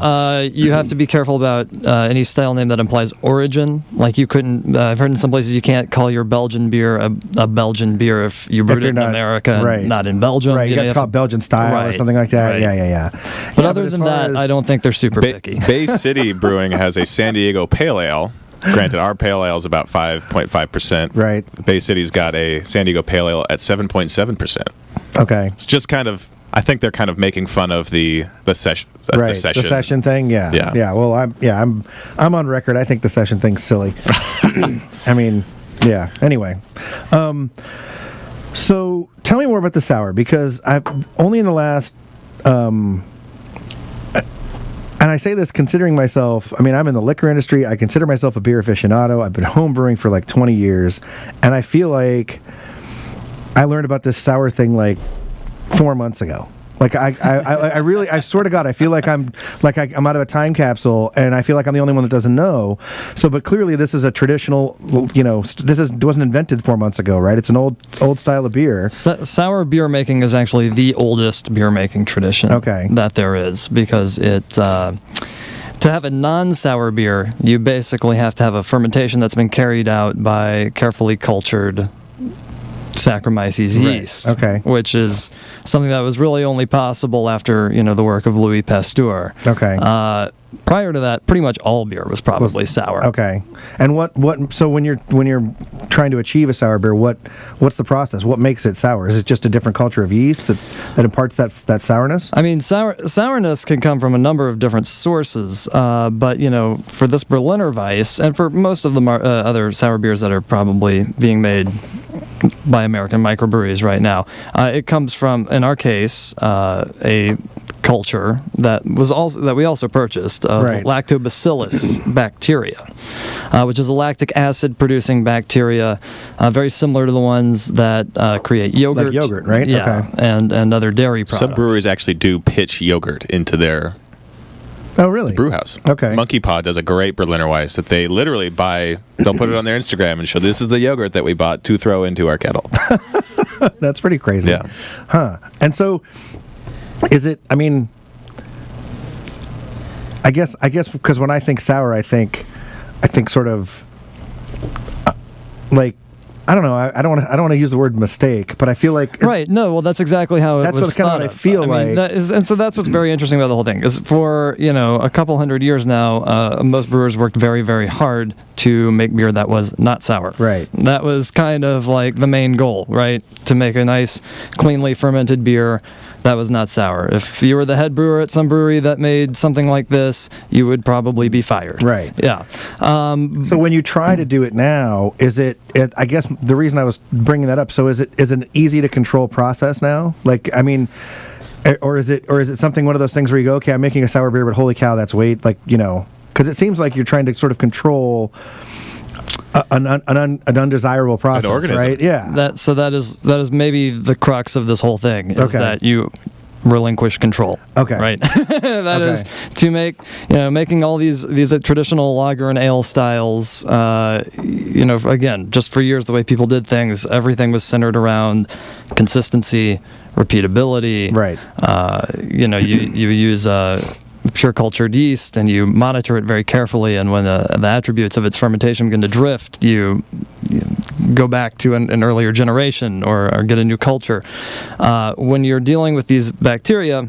You have to be careful about any style name that implies origin. Like you couldn't. I've heard in some places you can't call your Belgian beer a Belgian beer if you brewed it in America, and not in Belgium. Right, you have to call it Belgian style or something like that. Right. Yeah. But other than that, I don't think they're super picky. Bay City Brewing has a San Diego Pale Ale. Granted, our Pale Ale is about 5.5%. Right. Bay City's got a San Diego Pale Ale at 7.7%. Okay. It's just kind of. I think they're kind of making fun of the session. The session thing. Yeah. Well, I'm on record. I think the session thing's silly. I mean, yeah. Anyway, so tell me more about the sour, because I've only in the last. And I say this considering myself, I mean, I'm in the liquor industry. I consider myself a beer aficionado. I've been home brewing for like 20 years. And I feel like I learned about this sour thing like 4 months ago. Like I really, I swear to God, I feel like I'm out of a time capsule, and I feel like I'm the only one that doesn't know. So, but clearly this is a traditional, wasn't invented 4 months ago, right? It's an old style of beer. Sour beer making is actually the oldest beer making tradition that there is, because to have a non-sour beer, you basically have to have a fermentation that's been carried out by carefully cultured Saccharomyces yeast, which is something that was really only possible after the work of Louis Pasteur. prior to that, pretty much all beer was probably sour. Okay. And so when you're trying to achieve a sour beer, what's the process? What makes it sour? Is it just a different culture of yeast that imparts that sourness? I mean, sourness can come from a number of different sources, but for this Berliner Weiss and for most of the other sour beers that are probably being made by American microbreweries right now, it comes from, in our case, a culture that we also purchased of lactobacillus bacteria, which is a lactic acid producing bacteria, very similar to the ones that create yogurt. Like yogurt, right? Yeah, okay. and other dairy products. Some breweries actually do pitch yogurt into their brew house. Okay. Monkey Paw does a great Berliner Weiss that they literally buy. They'll put it on their Instagram and show this is the yogurt that we bought to throw into our kettle. That's pretty crazy. Yeah. Huh. And so, is it? I mean, I guess because when I think sour, I think sort of like. I don't know. I don't want to use the word mistake, but I feel like right. No, well, that's exactly how it was. That's kind of what I feel like. And so that's what's very interesting about the whole thing. Is for a couple hundred years now, most brewers worked very, very hard to make beer that was not sour. Right. That was kind of like the main goal, right? To make a nice, cleanly fermented beer that was not sour. If you were the head brewer at some brewery that made something like this, you would probably be fired. Right. Yeah. So when you try to do it now, is it? I guess the reason I was bringing that up. So is it an easy to control process now? Like, I mean, or is it something, one of those things where you go, okay, I'm making a sour beer, but holy cow, that's weight. Like, because it seems like you're trying to sort of control an undesirable process, right? Yeah. That is maybe the crux of this whole thing is that you relinquish control. Okay. Right. That is to make making all these traditional lager and ale styles. Again, just for years the way people did things, everything was centered around consistency, repeatability. Right. You use pure cultured yeast and you monitor it very carefully, and when the attributes of its fermentation begin to drift, you go back to an earlier generation or get a new culture. When you're dealing with these bacteria,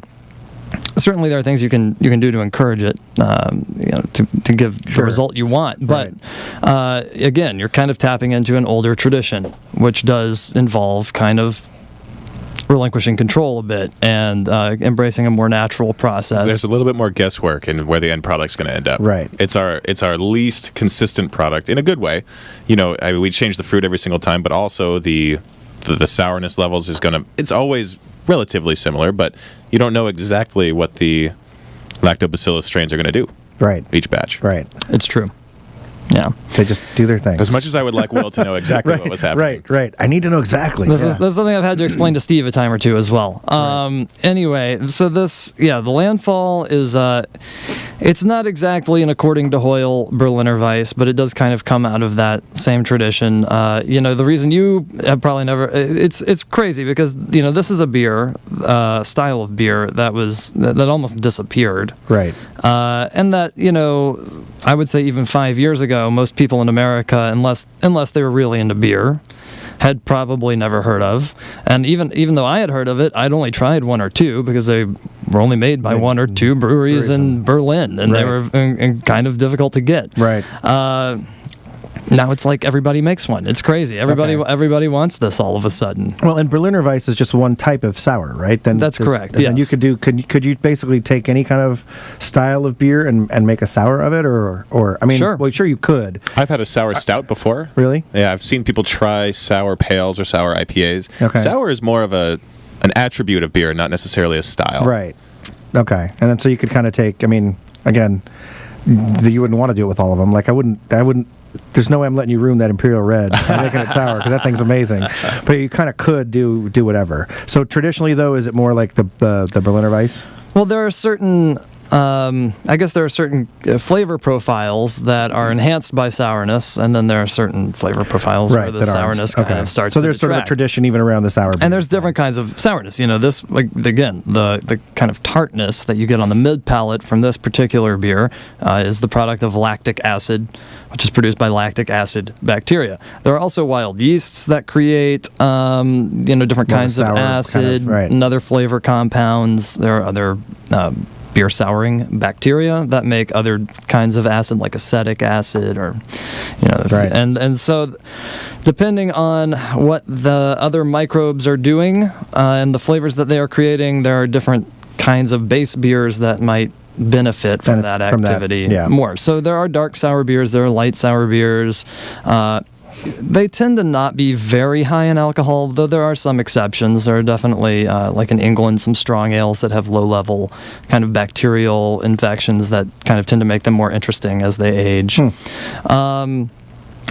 certainly there are things you can do to encourage it, to give the result you want. But again, you're kind of tapping into an older tradition, which does involve kind of relinquishing control a bit and embracing a more natural process. There's a little bit more guesswork in where the end product's going to end up. Right. It's our least consistent product in a good way. We change the fruit every single time, but also the sourness levels it's always relatively similar, but you don't know exactly what the lactobacillus strains are going to do. Right. Each batch. Right. It's true. Yeah. They just do their thing. As much as I would like Will to know exactly what was happening. Right. I need to know exactly. This is something I've had to explain to Steve a time or two as well. Anyway, so the landfall is, it's not exactly an according to Hoyle Berliner Weiss, but it does kind of come out of that same tradition. The reason you have probably never, it's crazy because, this is a beer, style of beer that almost disappeared. Right. And that, I would say even 5 years ago, most people in America, unless they were really into beer, had probably never heard of. And even though I had heard of it, I'd only tried one or two because they were only made by one or two breweries in Berlin, and they were kind of difficult to get. Right. Now it's like everybody makes one. It's crazy. Everybody wants this all of a sudden. Well, and Berliner Weiss is just one type of sour, right? Then that's correct. Yes. And you could you basically take any kind of style of beer and make a sour of it, or I mean, sure. Well, sure you could. I've had a sour stout before. Really? Yeah, I've seen people try sour pales or sour IPAs. Okay. Sour is more of an attribute of beer, not necessarily a style. Right. Okay. And then so you could kind of take. I mean, again, you wouldn't want to do it with all of them. Like I wouldn't. There's no way I'm letting you ruin that Imperial Red by making it sour, because that thing's amazing. But you kind of could do whatever. So traditionally, though, is it more like the Berliner Weiss? Well, there are certain flavor profiles that are enhanced by sourness, and then there are certain flavor profiles where the sourness kind of starts to So there's sort of a tradition even around the sour beer. And there's different kinds of sourness. This, again, the kind of tartness that you get on the mid palate from this particular beer is the product of lactic acid, which is produced by lactic acid bacteria. There are also wild yeasts that create different kinds of acid and other flavor compounds. There are other beer souring bacteria that make other kinds of acid, like acetic acid, or Right. And so depending on what the other microbes are doing and the flavors that they are creating, there are different kinds of base beers that might benefit from that activity more. So there are dark sour beers, there are light sour beers. They tend to not be very high in alcohol, though there are some exceptions. There are definitely, like in England, some strong ales that have low-level kind of bacterial infections that kind of tend to make them more interesting as they age.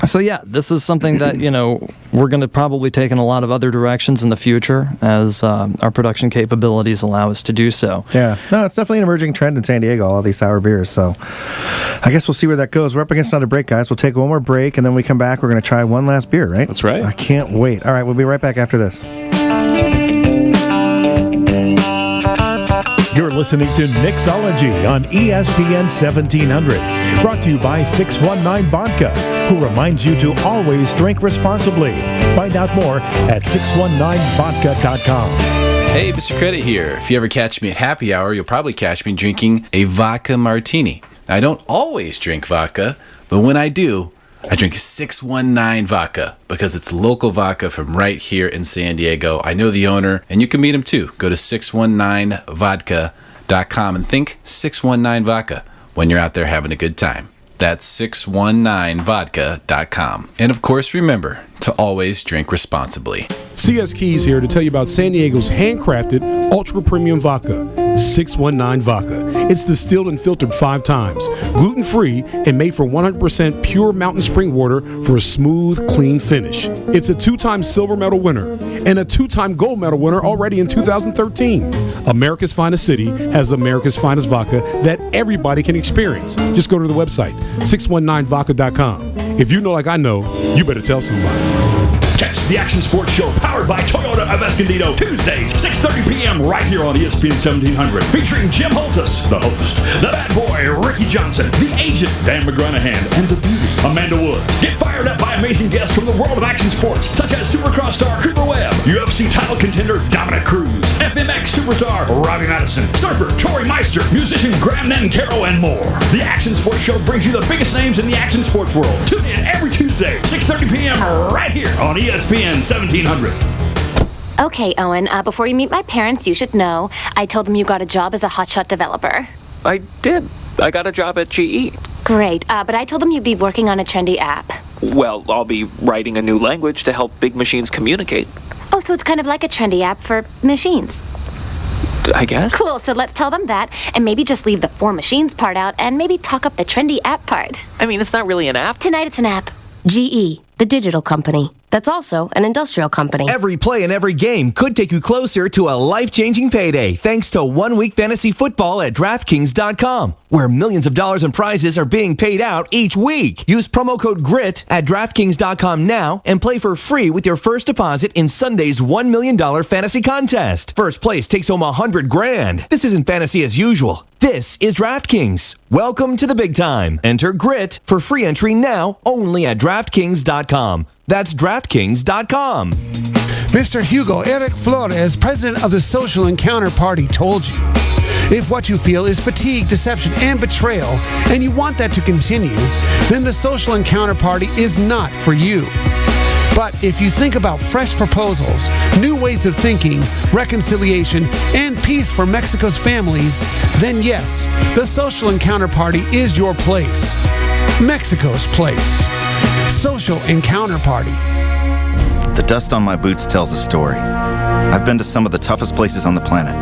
So yeah, this is something that, we're going to probably take in a lot of other directions in the future as our production capabilities allow us to do so. Yeah. No, it's definitely an emerging trend in San Diego, all these sour beers. So I guess we'll see where that goes. We're up against another break, guys. We'll take one more break, and then we come back. We're going to try one last beer, right? That's right. I can't wait. All right, we'll be right back after this. You're listening to Nicksology on ESPN 1700. Brought to you by 619 Vodka, who reminds you to always drink responsibly. Find out more at 619vodka.com. Hey, Mr. Credit here. If you ever catch me at happy hour, you'll probably catch me drinking a vodka martini. Now, I don't always drink vodka, but when I do, I drink 619 Vodka because it's local vodka from right here in San Diego. I know the owner, and you can meet him too. Go to 619vodka.com and think 619 Vodka when you're out there having a good time. That's 619vodka.com. And of course, remember to always drink responsibly. CS Keys here to tell you about San Diego's handcrafted ultra premium vodka, 619 Vodka. It's distilled and filtered 5 times, gluten-free, and made from 100% pure mountain spring water for a smooth, clean finish. It's a 2-time silver medal winner and a 2-time gold medal winner already in 2013. America's finest city has America's finest vodka that everybody can experience. Just go to the website, 619vodka.com. If you know like I know, you better tell somebody. Catch the Action Sports Show powered by Toyota of Escondido, Tuesdays, 6:30 p.m. right here on ESPN 1700. Featuring Jim Holtus, the host, the bad boy, Ricky Johnson, the agent, Dan McGranahan, and the beauty, Amanda Woods. Get fired up by amazing guests from the world of action sports, such as Supercross star Cooper Webb, UFC title contender Dominic Cruz, FMX superstar Robbie Madison, surfer Tori Meister, musician Graham Nancaro, and more. The Action Sports Show brings you the biggest names in the action sports world. Tune in every Tuesday, 6:30 p.m. right here on ESPN 1700. Okay, Owen, before you meet my parents, you should know I told them you got a job as a hotshot developer. I did. I got a job at GE. Great, but I told them you'd be working on a trendy app. Well, I'll be writing a new language to help big machines communicate. Oh, so it's kind of like a trendy app for machines. I guess. Cool, so let's tell them that, and maybe just leave the for machines part out, and maybe talk up the trendy app part. I mean, it's not really an app. Tonight it's an app. GE, the digital company. That's also an industrial company. Every play and every game could take you closer to a life-changing payday thanks to 1 Week Fantasy Football at DraftKings.com, where millions of dollars in prizes are being paid out each week. Use promo code GRIT at DraftKings.com now and play for free with your first deposit in Sunday's $1 million fantasy contest. First place takes home $100,000. This isn't fantasy as usual. This is DraftKings. Welcome to the big time. Enter GRIT for free entry now only at DraftKings.com. That's DraftKings.com. Mr. Hugo Eric Flores, president of the Social Encounter Party, told you, if what you feel is fatigue, deception, and betrayal, and you want that to continue, then the Social Encounter Party is not for you. But if you think about fresh proposals, new ways of thinking, reconciliation, and peace for Mexico's families, then yes, the Social Encounter Party is your place. Mexico's place. Social Encounter Party. The dust on my boots tells a story. I've been to some of the toughest places on the planet,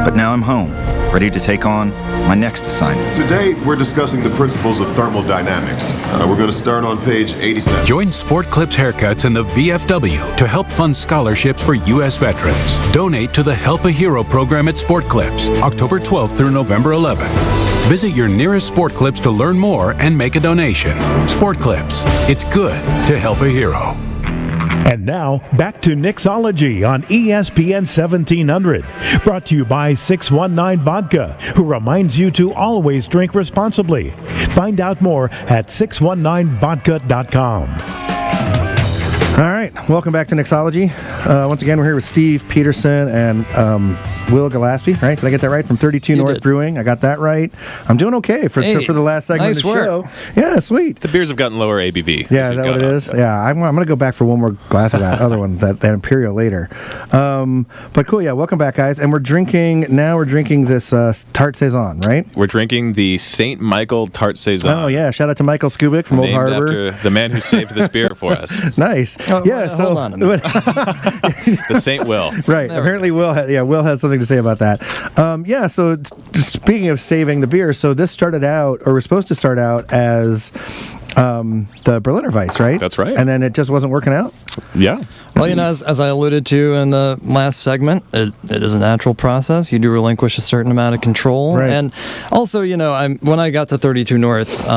but now I'm home, ready to take on my next assignment. Today, we're discussing the principles of thermodynamics. We're going to start on page 87. Join Sport Clips Haircuts and the VFW to help fund scholarships for U.S. veterans. Donate to the Help a Hero program at Sport Clips, October 12th through November 11th. Visit your nearest Sport Clips to learn more and make a donation. Sport Clips. It's good to help a hero. And now, back to Nicksology on ESPN 1700. Brought to you by 619 Vodka, who reminds you to always drink responsibly. Find out more at 619vodka.com. All right. right, welcome back to Nicksology. Once again, we're here with Steve Peterson and Will Gallaspy, right? Did I get that right? From 32 North Brewing. I got that right. I'm doing okay for the last segment nice of the work. show. Yeah, sweet. The beers have gotten lower ABV. Yeah, is that what it is? So. Yeah, I'm going to go back for one more glass of that other one, that Imperial later. But cool, yeah, welcome back, guys. And we're drinking this Tart Saison, right? We're drinking the St. Michael Tart Saison. Oh, yeah, shout out to Michael Skubik from Old Harbor. Named after the man who saved this beer for us. Nice. Hold on a minute. The Saint Will. Right. Apparently, Will has something to say about that. So speaking of saving the beer, so this started out, or was supposed to start out as the Berliner Weiss, right? That's right. And then it just wasn't working out? Yeah. Well, as I alluded to in the last segment, it is a natural process. You do relinquish a certain amount of control. Right. And also, when I got to 32 North,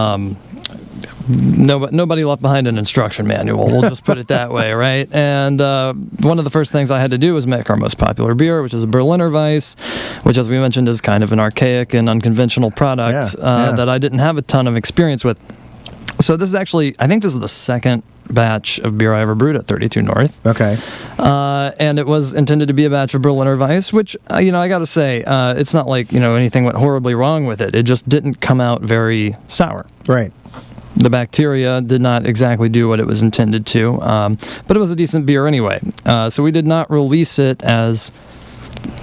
nobody left behind an instruction manual. We'll just put it that way, right? And one of the first things I had to do was make our most popular beer, which is a Berliner Weiss, which, as we mentioned, is kind of an archaic and unconventional product that I didn't have a ton of experience with. So this is actually, I think this is the second batch of beer I ever brewed at 32 North. Okay. And it was intended to be a batch of Berliner Weiss, which, I got to say, it's not like, anything went horribly wrong with it. It just didn't come out very sour. Right. The bacteria did not exactly do what it was intended to, but it was a decent beer anyway. So we did not release it as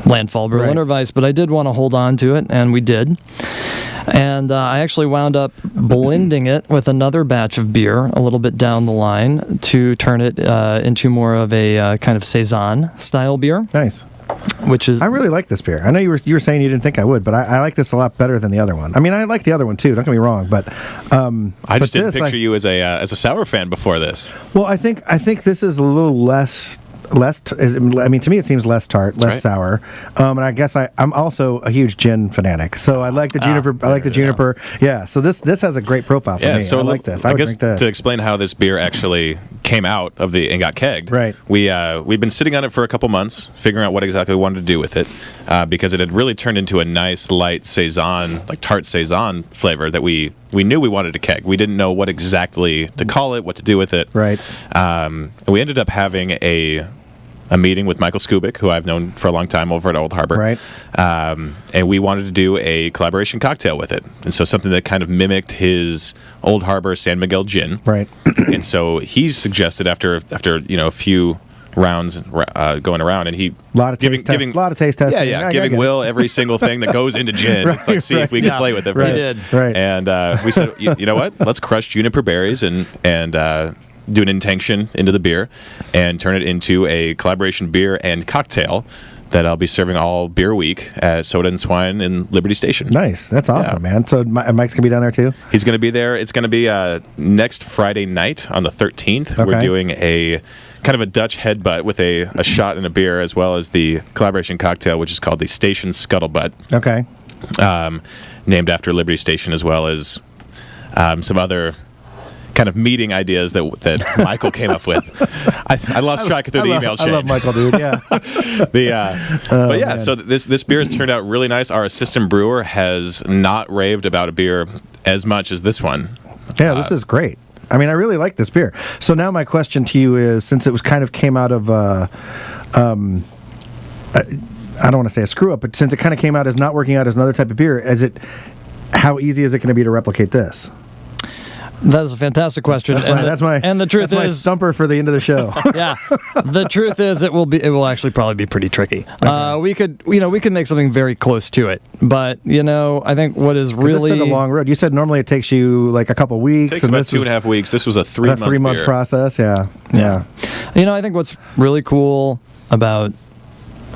Landfall Berliner Weiss, but I did want to hold on to it, and we did. And I actually wound up blending it with another batch of beer a little bit down the line to turn it into more of a kind of Saison style beer. Nice. Which is, I really like this beer. I know you were saying you didn't think I would, but I like this a lot better than the other one. I mean, I like the other one too. Don't get me wrong, but I just didn't picture you as a sour fan before this. Well, I think this is a little less. To me, it seems less tart, less sour. And I guess I'm also a huge gin fanatic, so I like the juniper. I like the juniper. Yeah. So this has a great profile for me. So I like this. I guess to explain how this beer actually came out of and got kegged. Right. We've been sitting on it for a couple months, figuring out what exactly we wanted to do with it, because it had really turned into a nice light Saison, like tart Saison flavor that we knew we wanted to keg. We didn't know what exactly to call it, what to do with it. Right. And we ended up having a meeting with Michael Skubik, who I've known for a long time over at Old Harbor. Right. And we wanted to do a collaboration cocktail with it. And so something that kind of mimicked his Old Harbor San Miguel gin. Right. And so he suggested after a few rounds going around, and he a lot of taste testing. Yeah, giving Will every single thing that goes into gin, if we could play with it. Right. He did. Right. And we said, you know what? Let's crush juniper berries and do an intinction into the beer and turn it into a collaboration beer and cocktail that I'll be serving all beer week at Soda and Swine in Liberty Station. Nice. That's awesome, man. So Mike's going to be down there too? He's going to be there. It's going to be next Friday night on the 13th. Okay. We're doing a kind of a Dutch headbutt with a shot and a beer, as well as the collaboration cocktail, which is called the Station Scuttlebutt. Okay. Named after Liberty Station, as well as some other kind of meeting ideas that Michael came up with. I lost track through the email chain. I love Michael, dude. Yeah. Man. So this beer has turned out really nice. Our assistant brewer has not raved about a beer as much as this one. Yeah, this is great. I mean, I really like this beer. So now my question to you is, since it was kind of came out of I don't want to say a screw up, but since it kind of came out as not working out as another type of beer, how easy is it going to be to replicate this? That is a fantastic question. That's my stumper for the end of the show. Yeah, the truth is it will actually probably be pretty tricky. Okay. We could make something very close to it, but I think what is really this took a long road. You said normally it takes you like a couple weeks. It takes about 2.5 weeks. This was a 3-month process. Yeah. I think what's really cool about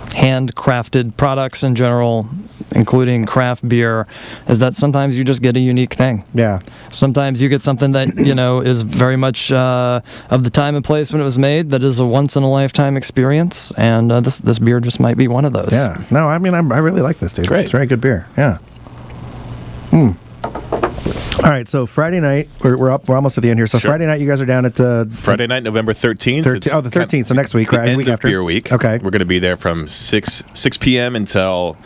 handcrafted products in general, including craft beer, is that sometimes you just get a unique thing. Yeah. Sometimes you get something that, is very much of the time and place when it was made, that is a once-in-a-lifetime experience, and this beer just might be one of those. Yeah. No, I mean, I really like this, dude. Great. It's very good beer. Yeah. All right, so Friday night, we're almost at the end here. So sure. Friday night, you guys are down at Friday night, November 13th. The 13th, so next week, right? End week of after. beer week. Okay. We're going to be there from 6 p.m. until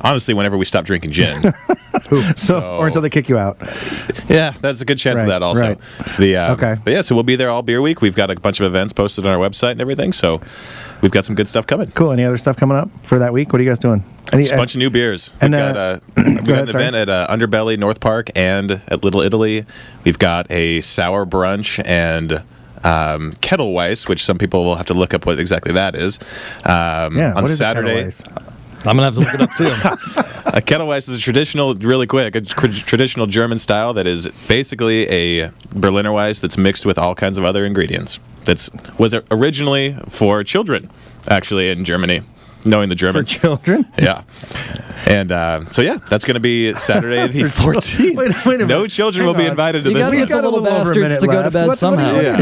honestly, whenever we stop drinking gin. Or until they kick you out. Yeah, that's a good chance of that also. Right. Okay. But yeah, so we'll be there all beer week. We've got a bunch of events posted on our website and everything, so we've got some good stuff coming. Cool. Any other stuff coming up for that week? What are you guys doing? Just a bunch of new beers. We've got an event at Underbelly North Park and at Little Italy. We've got a sour brunch and Kettle Weiss, which some people will have to look up what exactly that is. On Saturday. I'm going to have to look it up too. A Kettle Weiss is a traditional German style that is basically a Berliner Weiss that's mixed with all kinds of other ingredients. Was originally for children, actually, in Germany. Knowing the Germans. For children? Yeah. And so, that's going to be Saturday the 14th. Wait a minute. No children will be invited to this You got the little bastards to go to bed somehow.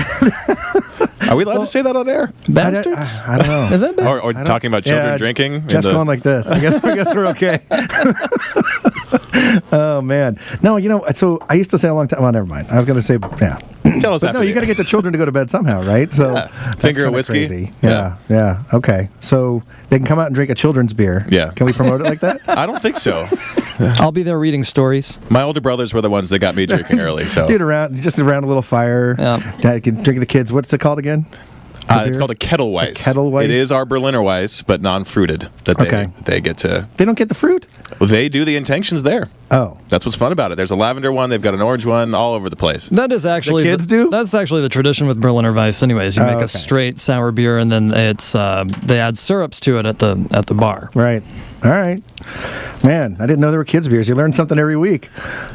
Are we allowed to say that on air? Bastards? I don't know. Is that bad? Or talking about children drinking? Jeff's going like this. I guess we're okay. Oh, man. No, so I used to say a long time. Well, never mind. I was going to say, yeah. Tell us. But no, you got to get the children to go to bed somehow, right? So finger of whiskey. Crazy. Yeah. Okay. So they can come out and drink a children's beer. Yeah. Can we promote it like that? I don't think so. I'll be there reading stories. My older brothers were the ones that got me drinking early. So just around a little fire. Yeah. You can drink the kids. What's it called again? It's called a Kettle Weiss. Kettle Weiss? It is our Berliner Weiss, but non-fruited. They get to. They don't get the fruit? Well, they do the intentions there. Oh. That's what's fun about it. There's a lavender one. They've got an orange one all over the place. That is actually the kids do? That's actually the tradition with Berliner Weiss. Anyways, you make a straight sour beer, and then they add syrups to it at the bar. Right. All right. Man, I didn't know there were kids' beers. You learn something every week.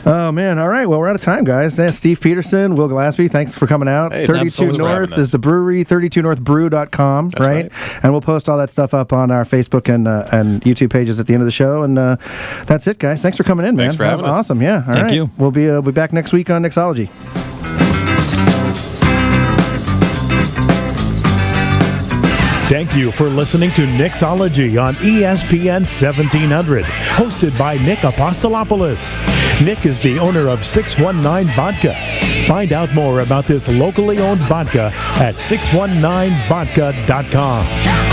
Oh, man. All right. Well, we're out of time, guys. Steve Peterson, Will Gallaspy, thanks for coming out. Hey, 32 North is the brewery, 32northbrew.com, right? And we'll post all that stuff up on our Facebook and YouTube pages at the end of the show. And that's it, guys. Thanks for coming in, man. Thanks for having us. Awesome. Yeah. All right. Thank you. We'll be back next week on Nicksology. Thank you for listening to Nicksology on ESPN 1700, hosted by Nick Apostolopoulos. Nick is the owner of 619 Vodka. Find out more about this locally owned vodka at 619vodka.com.